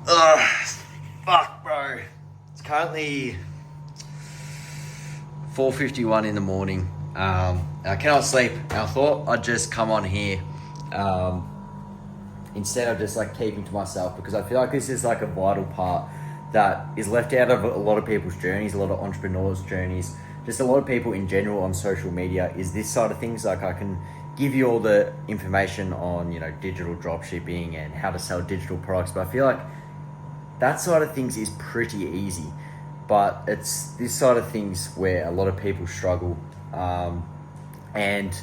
Fuck, bro. It's currently 4:51 in the morning. I cannot sleep. And I thought I'd just come on here instead of just like keeping to myself, because I feel like this is like a vital part that is left out of a lot of people's journeys, a lot of entrepreneurs' journeys, just a lot of people in general on social media, is this side of things. Like, I can give you all the information on, digital drop shipping and how to sell digital products, but I feel like that side of things is pretty easy, but it's this side of things where a lot of people struggle. And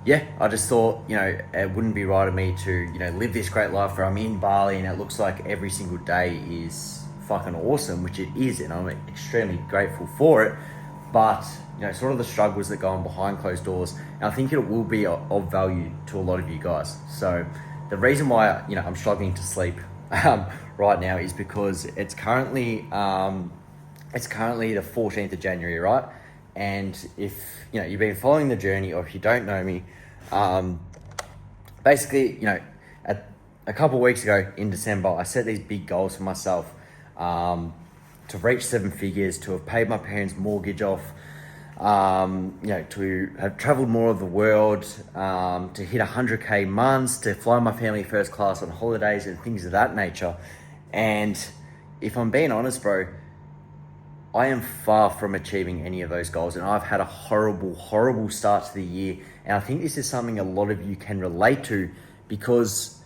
yeah, I just thought, it wouldn't be right of me to, live this great life where I'm in Bali and it looks like every single day is fucking awesome, which it is, and I'm extremely grateful for it. But, sort of the struggles that go on behind closed doors, and I think it will be of value to a lot of you guys. So the reason why, I'm struggling to sleep right now is because it's currently the 14th of January, right? And if, you've been following the journey, or if you don't know me, basically, a couple of weeks ago in December, I set these big goals for myself, to reach 7 figures, to have paid my parents' mortgage off, to have traveled more of the world, to hit 100K months, to fly my family first class on holidays and things of that nature. And if I'm being honest, bro, I am far from achieving any of those goals, and I've had a horrible, horrible start to the year. And I think this is something a lot of you can relate to, because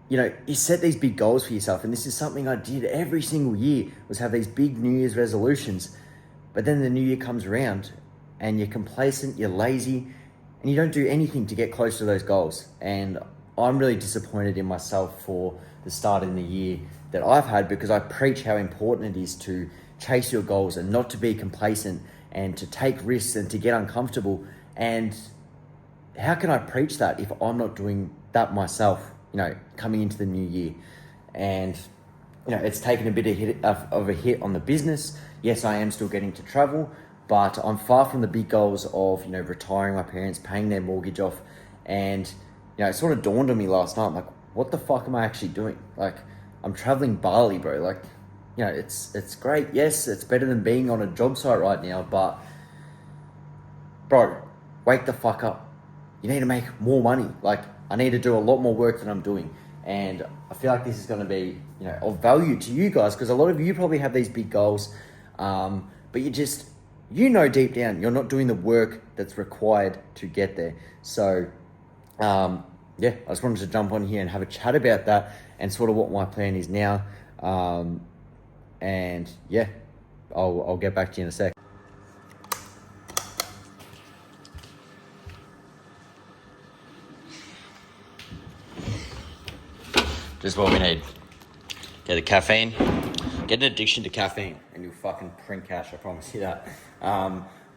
you set these big goals for yourself, and this is something I did every single year, was have these big New Year's resolutions. But then the new year comes around and you're complacent, you're lazy, and you don't do anything to get close to those goals. And I'm really disappointed in myself for the start in the year that I've had, because I preach how important it is to chase your goals and not to be complacent and to take risks and to get uncomfortable. And how can I preach that if I'm not doing that myself, coming into the new year? And, it's taken a bit of a hit on the business. Yes, I am still getting to travel, but I'm far from the big goals of, retiring my parents, paying their mortgage off. And, it sort of dawned on me last night. I'm like, what the fuck am I actually doing? Like, I'm traveling Bali, bro. Like, it's great. Yes, it's better than being on a job site right now, but bro, wake the fuck up. You need to make more money. Like, I need to do a lot more work than I'm doing. And I feel like this is going to be, of value to you guys, because a lot of you probably have these big goals, but you just, deep down, you're not doing the work that's required to get there. So, I just wanted to jump on here and have a chat about that and sort of what my plan is now. And yeah, I'll get back to you in a sec. Just what we need. Get the caffeine. Get an addiction to caffeine and you'll fucking print cash, I promise you that.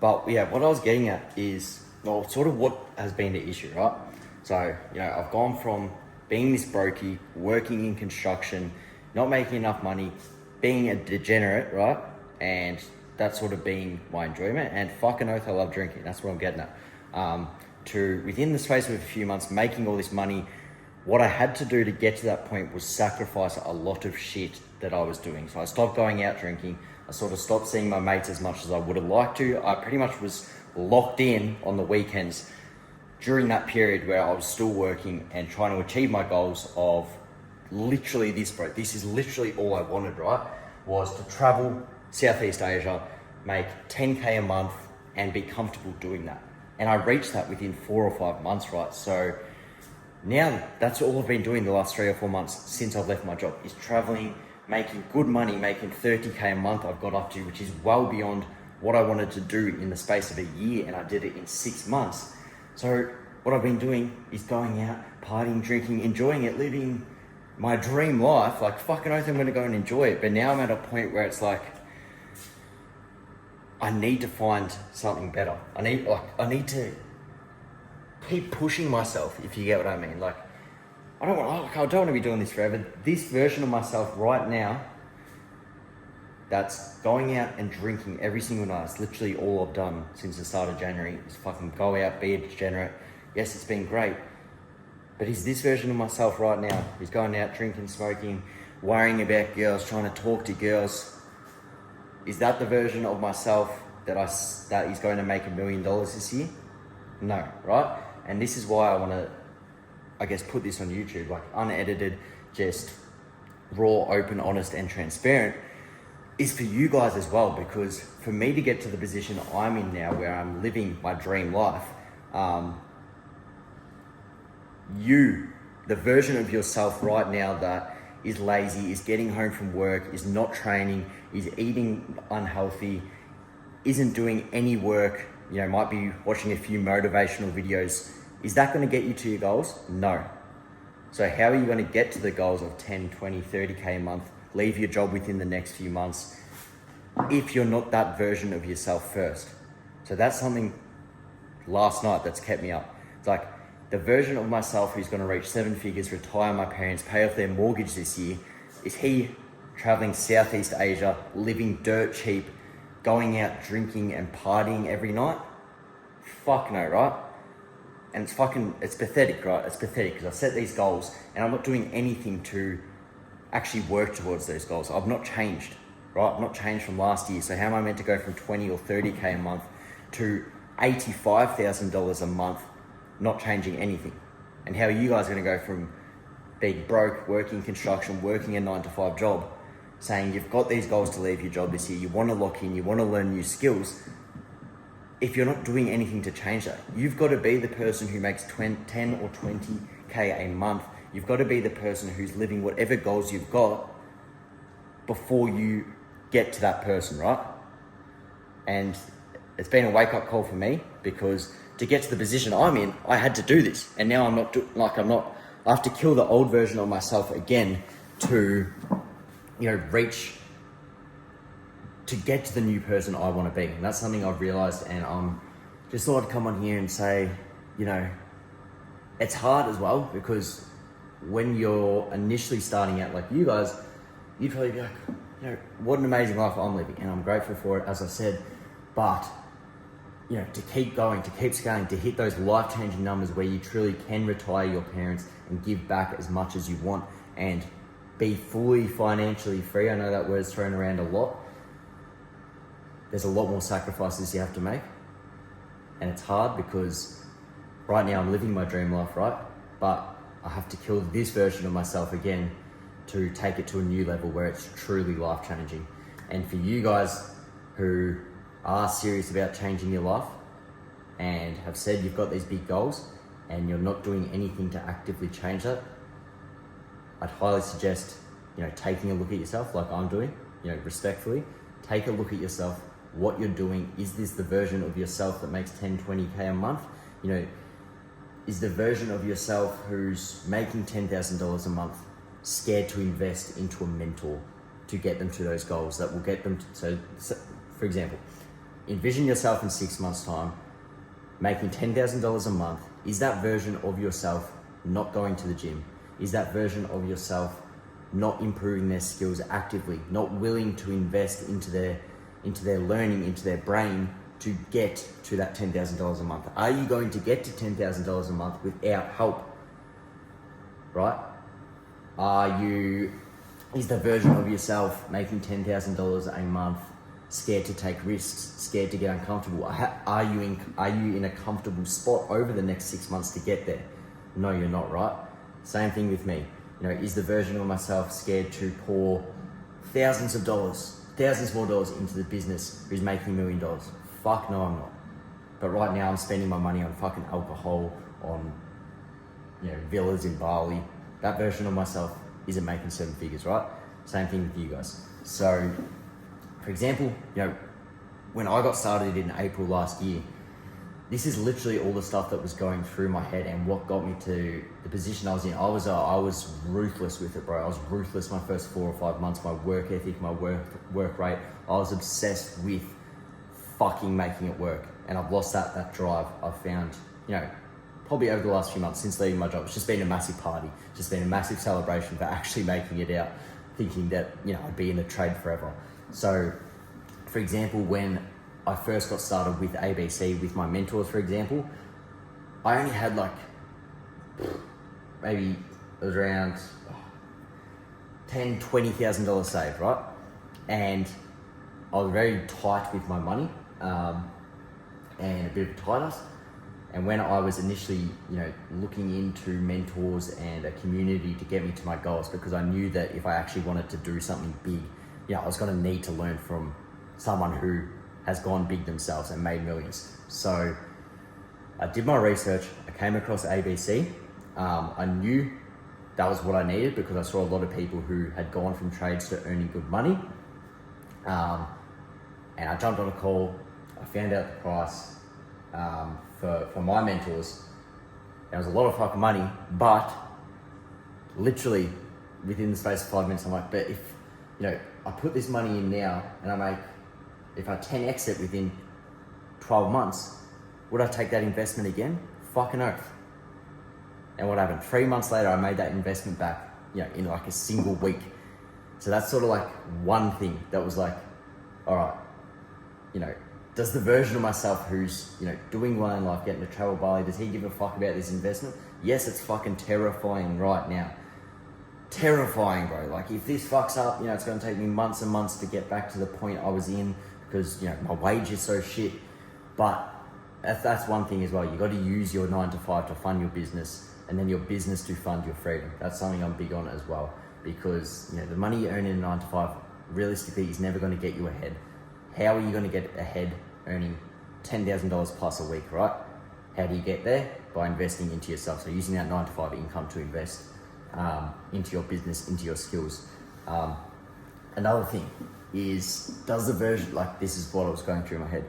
But yeah, what I was getting at is, well, sort of what has been the issue, right? So, I've gone from being this brokey, working in construction, not making enough money, being a degenerate, right? And that sort of being my enjoyment. And fucking oath, I love drinking. That's what I'm getting at. To, within the space of a few months, making all this money, what I had to do to get to that point was sacrifice a lot of shit that I was doing. So I stopped going out drinking. I sort of stopped seeing my mates as much as I would have liked to. I pretty much was locked in on the weekends during that period where I was still working and trying to achieve my goals of literally this, bro. This is literally all I wanted, right? Was to travel Southeast Asia, make 10K a month and be comfortable doing that. And I reached that within 4 or 5 months, right? So now that's all I've been doing the last 3 or 4 months since I've left my job, is traveling, making good money, making 30K a month I've got up to, which is well beyond what I wanted to do in the space of a year, and I did it in 6 months. So what I've been doing is going out, partying, drinking, enjoying it, living my dream life. Like, fucking oath, I'm going to go and enjoy it. But now I'm at a point where it's like, I need to find something better. I need to keep pushing myself, if you get what I mean. Like, I don't want to be doing this forever. This version of myself right now, that's going out and drinking every single night. It's literally all I've done since the start of January, is fucking go out, be a degenerate. Yes, it's been great. But he's this version of myself right now. He's going out, drinking, smoking, worrying about girls, trying to talk to girls. Is that the version of myself that is going to make $1 million this year? No, right? And this is why I want to, I guess, put this on YouTube, like unedited, just raw, open, honest, and transparent, is for you guys as well. Because for me to get to the position I'm in now, where I'm living my dream life, the version of yourself right now that is lazy, is getting home from work, is not training, is eating unhealthy, isn't doing any work, might be watching a few motivational videos, is that going to get you to your goals? No. So how are you going to get to the goals of 10, 20, 30K a month, leave your job within the next few months, if you're not that version of yourself first? So that's something last night that's kept me up. It's like, the version of myself who's going to reach 7 figures, retire my parents, pay off their mortgage this year, is he traveling Southeast Asia, living dirt cheap, going out drinking and partying every night? Fuck no, right? And it's pathetic, right? It's pathetic because I set these goals and I'm not doing anything to actually work towards those goals. I've not changed, right? I've not changed from last year. So how am I meant to go from 20 or 30K a month to $85,000 a month, not changing anything? And how are you guys going to go from being broke, working construction, working a 9-to-5 job, saying you've got these goals to leave your job this year, you want to lock in, you want to learn new skills, if you're not doing anything to change that? You've got to be the person who makes 10 or 20K a month. You've got to be the person who's living whatever goals you've got before you get to that person, right? And it's been a wake-up call for me, because to get to the position I'm in, I had to do this. And now I have to kill the old version of myself again to, to get to the new person I want to be. And that's something I've realized, and just thought I'd come on here and say, it's hard as well, because when you're initially starting out like you guys, you'd probably be like, what an amazing life I'm living, and I'm grateful for it, as I said. But to keep going, to keep scaling, to hit those life-changing numbers where you truly can retire your parents and give back as much as you want and be fully financially free. I know that word's thrown around a lot. There's a lot more sacrifices you have to make. And it's hard because right now I'm living my dream life, right? But I have to kill this version of myself again to take it to a new level where it's truly life-changing. And for you guys who are serious about changing your life and have said you've got these big goals and you're not doing anything to actively change that, I'd highly suggest, taking a look at yourself like I'm doing, respectfully. Take a look at yourself, what you're doing. Is this the version of yourself that makes 10, 20K a month? Is the version of yourself who's making $10,000 a month scared to invest into a mentor to get them to those goals that will get them to, so for example, envision yourself in 6 months' time making $10,000 a month. Is that version of yourself not going to the gym? Is that version of yourself not improving their skills actively, not willing to invest into their learning, into their brain to get to that $10,000 a month? Are you going to get to $10,000 a month without help? Right? Is the version of yourself making $10,000 a month scared to take risks, scared to get uncomfortable? Are you in a comfortable spot over the next 6 months to get there? No, you're not, right? Same thing with me. Is the version of myself scared to pour thousands more dollars into the business who's making $1 million? Fuck no, I'm not. But right now I'm spending my money on fucking alcohol, on villas in Bali. That version of myself isn't making 7 figures, right? Same thing with you guys. So, for example, when I got started in April last year, this is literally all the stuff that was going through my head and what got me to the position I was in. I was ruthless with it, bro. I was ruthless my first 4 or 5 months. My work ethic, my work rate. I was obsessed with fucking making it work, and I've lost that drive. I've found, probably over the last few months since leaving my job, it's just been a massive party, just been a massive celebration for actually making it out, thinking that I'd be in the trade forever. So, for example, when I first got started with ABC, with my mentors, for example, I only had maybe it was around $10,000, $20,000 saved, right? And I was very tight with my money, and a bit of a tight ass. And when I was initially, looking into mentors and a community to get me to my goals, because I knew that if I actually wanted to do something big, I was going to need to learn from someone who has gone big themselves and made millions. So I did my research. I came across ABC. I knew that was what I needed because I saw a lot of people who had gone from trades to earning good money. And I jumped on a call. I found out the price for my mentors. It was a lot of fucking money, but literally within the space of 5 minutes, I'm like, but if, I put this money in now and if I 10x it within 12 months, would I take that investment again? Fucking oath. And what happened? 3 months later, I made that investment back, in like a single week. So that's sort of like one thing that was like, all right, does the version of myself who's, doing well in life, getting to travel Bali, does he give a fuck about this investment? Yes, it's fucking terrifying right now. Terrifying, bro. Like if this fucks up, it's going to take me months and months to get back to the point I was in because, my wage is so shit. But that's one thing as well. You got to use your 9 to 5 to fund your business and then your business to fund your freedom. That's something I'm big on as well because, the money you earn in a 9 to 5 realistically is never going to get you ahead. How are you going to get ahead earning $10,000 plus a week, right? How do you get there? By investing into yourself. So using that 9 to 5 income to invest into your business, into your skills. Another thing is, does the version, like this is what I was going through in my head,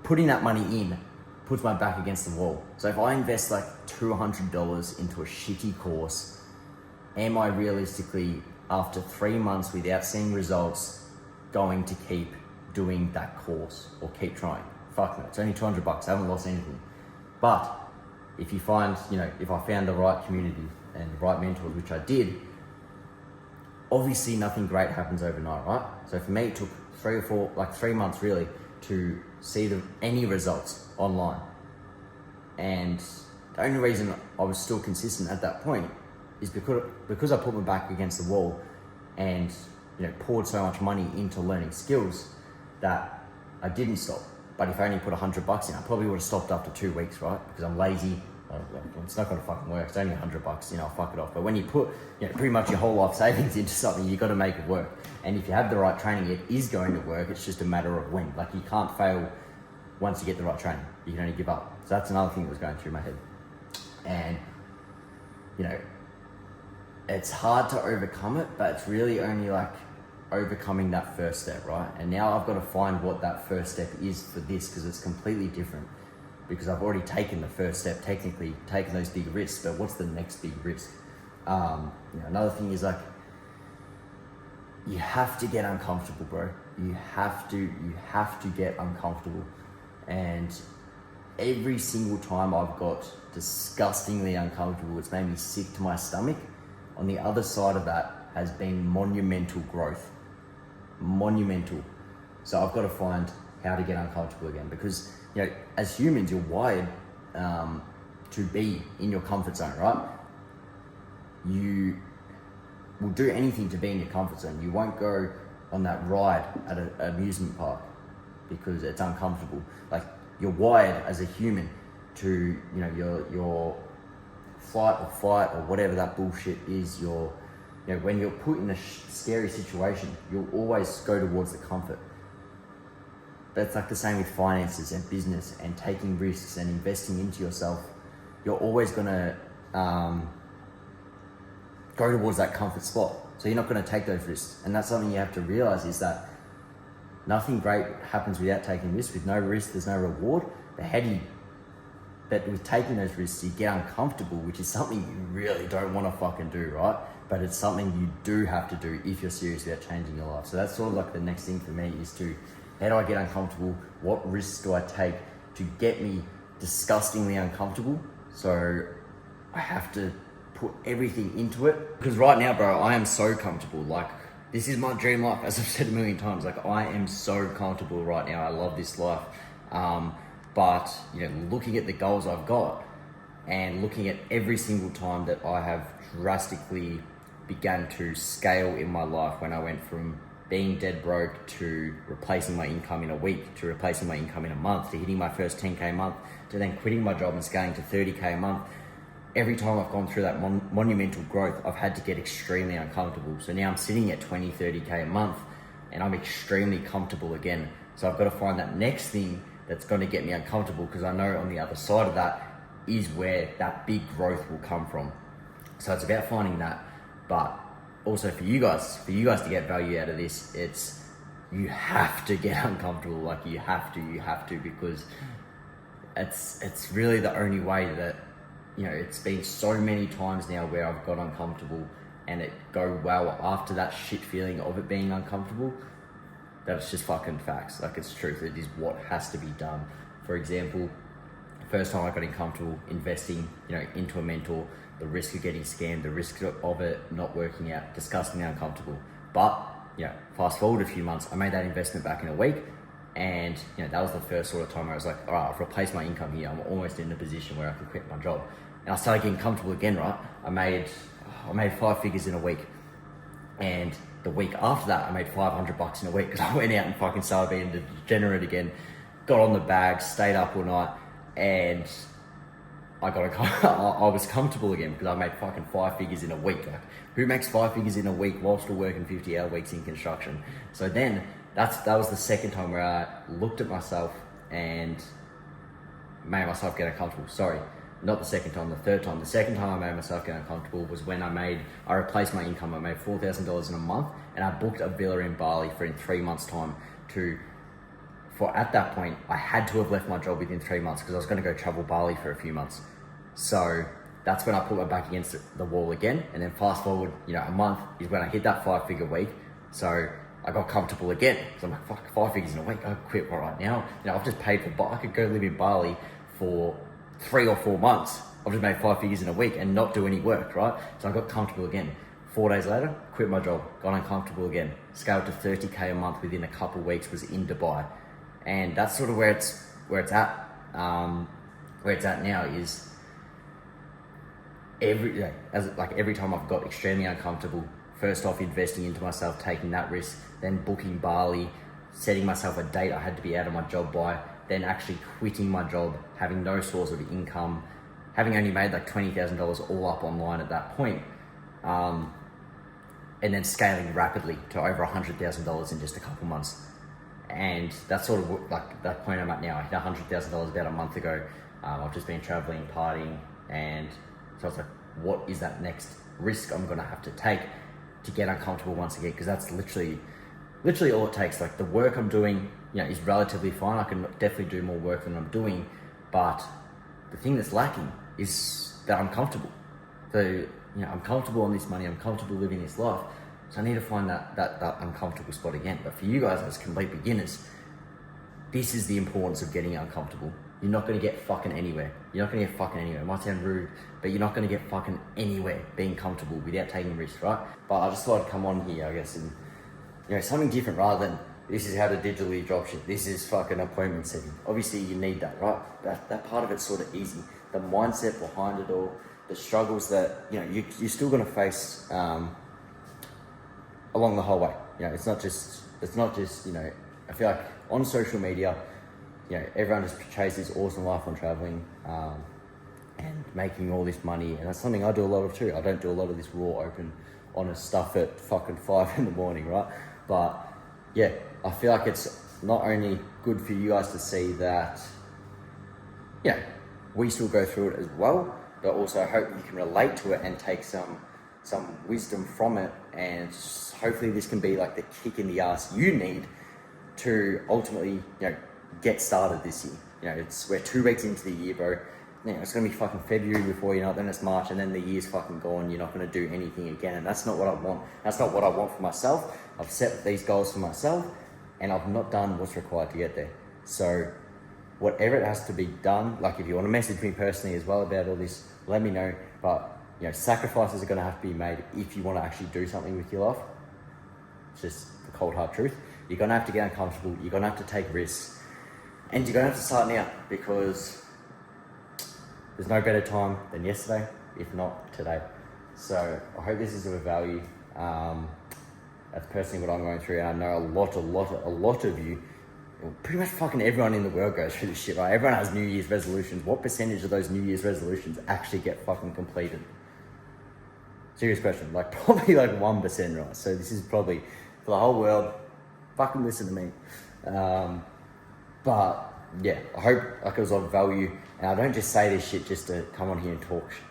putting that money in puts my back against the wall. So if I invest like $200 into a shitty course, am I realistically, after 3 months without seeing results, going to keep doing that course or keep trying? Fuck no, it's only $200. I haven't lost anything. But if you find, if I found the right community and the right mentors, which I did, obviously nothing great happens overnight, right? So for me, it took 3 months really to see any results online. And the only reason I was still consistent at that point is because I put my back against the wall and, poured so much money into learning skills that I didn't stop. But if I only put $100 in, I probably would have stopped after 2 weeks, right? Because I'm lazy. It's not going to fucking work. It's only $100, I'll fuck it off. But when you put, pretty much your whole life savings into something, you got to make it work. And if you have the right training, it is going to work. It's just a matter of when. Like you can't fail once you get the right training. You can only give up. So that's another thing that was going through my head. And, it's hard to overcome it, but it's really only like overcoming that first step, right? And now I've got to find what that first step is for this because it's completely different. Because I've already taken the first step, technically taken those big risks, but what's the next big risk? Another thing is like, you have to get uncomfortable, bro. You have to get uncomfortable. And every single time I've got disgustingly uncomfortable, it's made me sick to my stomach. On the other side of that has been monumental growth. Monumental. So I've got to find how to get uncomfortable again because, as humans, you're wired to be in your comfort zone, right? You will do anything to be in your comfort zone. You won't go on that ride at an amusement park because it's uncomfortable. Like you're wired as a human to, your flight or fight or whatever that bullshit is. When you're put in a scary situation, you'll always go towards the comfort. But it's like the same with finances and business and taking risks and investing into yourself. You're always going to go towards that comfort spot. So you're not going to take those risks. And that's something you have to realize is that nothing great happens without taking risks. With no risk, there's no reward. But with taking those risks, you get uncomfortable, which is something you really don't want to fucking do, right? But it's something you do have to do if you're serious about changing your life. So that's sort of like the next thing for me is to, how do I get uncomfortable? What risks do I take to get me disgustingly uncomfortable? So I have to put everything into it. Because right now, bro, I am so comfortable. Like, this is my dream life, as I've said a million times. Like, I am so comfortable right now. I love this life. But, looking at the goals I've got and looking at every single time that I have drastically began to scale in my life when I went from being dead broke to replacing my income in a week, to replacing my income in a month, to hitting my first 10K a month, to then quitting my job and scaling to 30K a month. Every time I've gone through that monumental growth, I've had to get extremely uncomfortable. So now I'm sitting at 20, 30K a month and I'm extremely comfortable again. So I've got to find that next thing that's going to get me uncomfortable, because I know on the other side of that is where that big growth will come from. So it's about finding that. But also for you guys to get value out of this, it's, you have to get uncomfortable. Like you have to, because it's really the only way that, it's been so many times now where I've got uncomfortable and it go well after that shit feeling of it being uncomfortable, that it's just fucking facts. Like it's truth. It is what has to be done. For example, first time I got uncomfortable investing, into a mentor, the risk of getting scammed, the risk of it not working out, disgustingly uncomfortable. But, fast forward a few months, I made that investment back in a week. And, that was the first sort of time where I was like, all right, I've replaced my income here. I'm almost in a position where I can quit my job. And I started getting comfortable again, right? I made 5 figures in a week. And the week after that, I made $500 in a week, because I went out and fucking started being a degenerate again, got on the bag, stayed up all night, and I was comfortable again because I made fucking 5 figures in a week. Like, who makes 5 figures in a week while still working 50-hour weeks in construction? So then that was the second time where I looked at myself and made myself get uncomfortable. Sorry, not the second time, the third time. The second time I made myself get uncomfortable was when I replaced my income. I made $4,000 in a month, and I booked a villa in Bali in 3 months' time at that point, I had to have left my job within 3 months because I was going to go travel Bali for a few months. So that's when I put my back against the wall again. And then fast forward, a month is when I hit that 5-figure week. So I got comfortable again. So I'm like, fuck, 5 figures in a week, I quit right now. I've just paid for, I could go live in Bali for 3 or 4 months. I've just made 5 figures in a week and not do any work, right? So I got comfortable again. 4 days later, quit my job, got uncomfortable again. Scaled to 30K a month within a couple of weeks, was in Dubai. And that's sort of where it's at. Where it's at now is every time I've got extremely uncomfortable, first off investing into myself, taking that risk, then booking Bali, setting myself a date I had to be out of my job by, then actually quitting my job, having no source of income, having only made like $20,000 all up online at that point, and then scaling rapidly to over $100,000 in just a couple months. And that's sort of like that point I'm at now. I hit $100,000 about a month ago. I've just been traveling, partying, and so I was like, what is that next risk I'm gonna have to take to get uncomfortable once again? Because that's literally all it takes. Like the work I'm doing, is relatively fine. I can definitely do more work than I'm doing, but the thing that's lacking is that I'm comfortable. So, I'm comfortable on this money. I'm comfortable living this life. So I need to find that uncomfortable spot again. But for you guys as complete beginners, this is the importance of getting uncomfortable. You're not going to get fucking anywhere. It might sound rude, but you're not going to get fucking anywhere being comfortable without taking risks, right? But I just thought I'd come on here, I guess, and something different rather than this is how to digitally dropship. This is fucking appointment setting. Obviously you need that, right? That part of it's sort of easy. The mindset behind it all, the struggles that, you're still going to face, along the whole way. It's not just, I feel like on social media, everyone just portrays this awesome life on traveling, and making all this money. And that's something I do a lot of too. I don't do a lot of this raw, open, honest stuff at fucking 5 in the morning, right? But yeah, I feel like it's not only good for you guys to see that, we still go through it as well, but also I hope you can relate to it and take some wisdom from it, and hopefully this can be like the kick in the ass you need to ultimately, get started this year. We're 2 weeks into the year, bro. It's gonna be fucking February before then it's March, and then the year's fucking gone. You're not gonna do anything again, and that's not what I want. That's not what I want for myself. I've set these goals for myself, and I've not done what's required to get there. So whatever it has to be done, like if you want to message me personally as well about all this, let me know. But sacrifices are going to have to be made if you want to actually do something with your life. It's just the cold hard truth. You're going to have to get uncomfortable. You're going to have to take risks, and you're going to have to start now, because there's no better time than yesterday, if not today. So I hope this is of value. That's personally what I'm going through, and I know a lot of you, pretty much fucking everyone in the world goes through this shit, right? Everyone has New Year's resolutions. What percentage of those New Year's resolutions actually get fucking completed? Serious question. Like, probably like 1%, right? So this is probably for the whole world. Fucking listen to me. But yeah, I hope like it was of value, and I don't just say this shit just to come on here and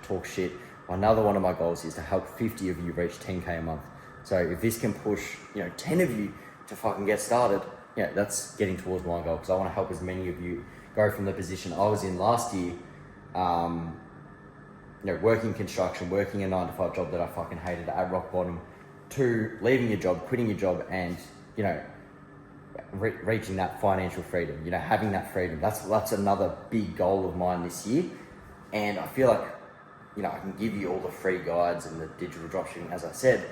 talk shit. Another one of my goals is to help 50 of you reach 10K a month. So if this can push, 10 of you to fucking get started, yeah, that's getting towards my goal, because I want to help as many of you go from the position I was in last year, working construction, working a 9-to-5 job that I fucking hated at rock bottom, to leaving your job, quitting your job, and, reaching that financial freedom, having that freedom. That's another big goal of mine this year. And I feel like, I can give you all the free guides and the digital dropshipping, as I said,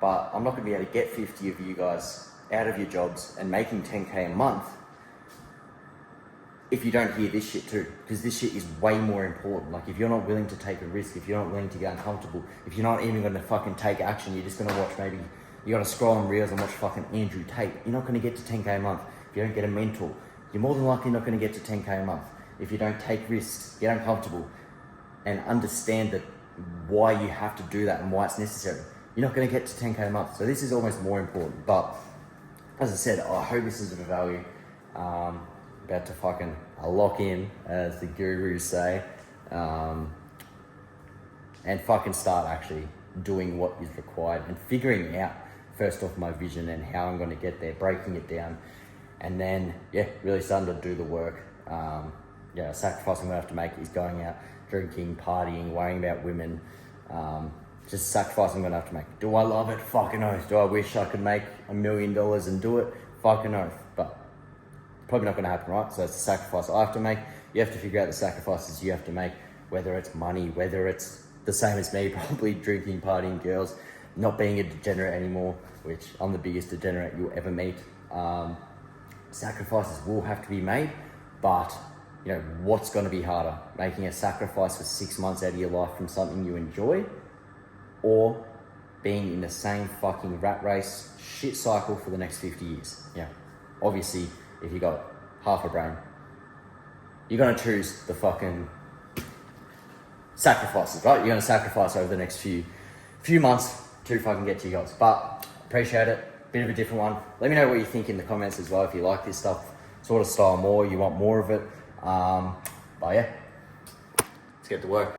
but I'm not going to be able to get 50 of you guys out of your jobs and making 10K a month if you don't hear this shit too, because this shit is way more important. Like, if you're not willing to take a risk, if you're not willing to get uncomfortable, if you're not even going to fucking take action, you're just going to watch, maybe you're going to scroll on reels and watch fucking Andrew Tate, you're not going to get to 10K a month. If you don't get a mentor, you're more than likely not going to get to 10K a month. If you don't take risks, get uncomfortable, and understand that why you have to do that and why it's necessary, you're not going to get to 10K a month. So this is almost more important. But as I said, I hope this is of value. About to fucking lock in, as the gurus say, and fucking start actually doing what is required and figuring out first off my vision and how I'm going to get there, breaking it down, and then really starting to do the work. A sacrifice I'm going to have to make is going out, drinking, partying, worrying about women. Just sacrifice I'm going to have to make. Do I love it? Fucking oath. Do I wish I could make $1 million and do it? Fucking oath. But probably not going to happen, right? So it's a sacrifice I have to make. You have to figure out the sacrifices you have to make, whether it's money, whether it's the same as me, probably drinking, partying, girls, not being a degenerate anymore, which I'm the biggest degenerate you'll ever meet. Sacrifices will have to be made, but what's going to be harder? Making a sacrifice for 6 months out of your life from something you enjoy, or being in the same fucking rat race shit cycle for the next 50 years? Obviously, if you got half a brain, you're going to choose the fucking sacrifices, right? You're going to sacrifice over the next few months to fucking get to your goals. But appreciate it. Bit of a different one. Let me know what you think in the comments as well, if you like this stuff, sort of style more, you want more of it. But yeah, let's get to work.